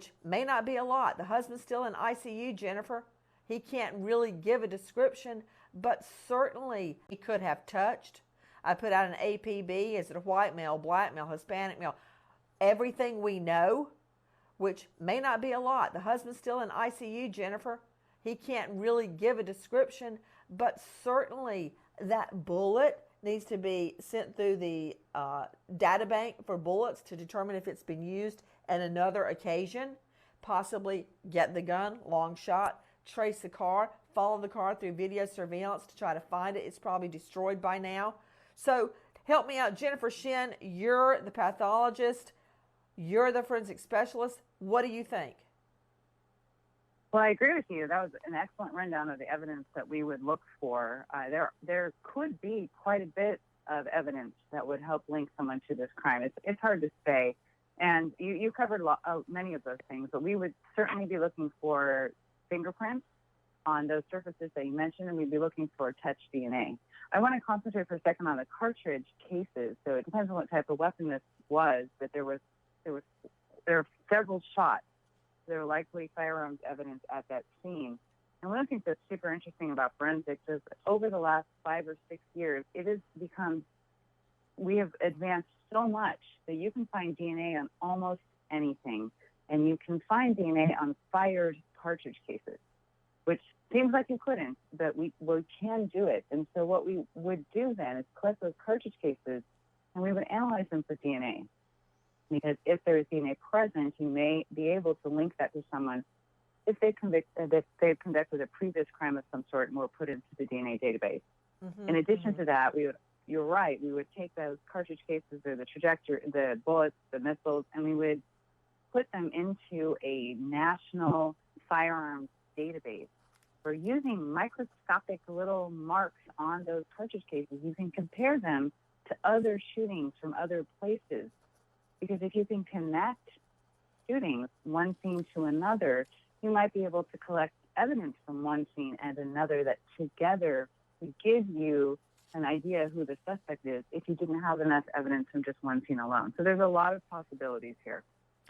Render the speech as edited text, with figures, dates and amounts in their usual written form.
which may not be a lot. The husband's still in ICU, Jennifer. He can't really give a description, but certainly he could have touched. I put out an APB. Is it a white male, black male, Hispanic male? Everything we know, which may not be a lot. The husband's still in ICU, Jennifer. He can't really give a description, but certainly that bullet needs to be sent through the data bank for bullets to determine if it's been used at another occasion. Possibly get the gun, long shot, trace the car, follow the car through video surveillance to try to find it. It's probably destroyed by now. So help me out, Jennifer Shen. You're the pathologist. You're the forensic specialist. What do you think? Well, I agree with you. That was an excellent rundown of the evidence that we would look for. There could be quite a bit of evidence that would help link someone to this crime. It's hard to say. And you covered many of those things, but we would certainly be looking for fingerprints on those surfaces that you mentioned, and we'd be looking for touch DNA. I want to concentrate for a second on the cartridge cases. So it depends on what type of weapon this was, but there are several shots. There are likely firearms evidence at that scene. And one of the things that's super interesting about forensics is over the last 5 or 6 years, it has become, we have advanced so much that you can find DNA on almost anything. And you can find DNA on fired cartridge cases, which seems like you couldn't, but we can do it. And so what we would do then is collect those cartridge cases and we would analyze them for DNA. Because if there is DNA present, you may be able to link that to someone if they've conducted a previous crime of some sort and were put into the DNA database. In addition to that, you're right, we would take those cartridge cases or the bullets, the missiles, and we would put them into a national firearms database. For using microscopic little marks on those cartridge cases, you can compare them to other shootings from other places. Because if you can connect shootings, one scene to another, you might be able to collect evidence from one scene and another that together would give you an idea who the suspect is if you didn't have enough evidence from just one scene alone. So there's a lot of possibilities here.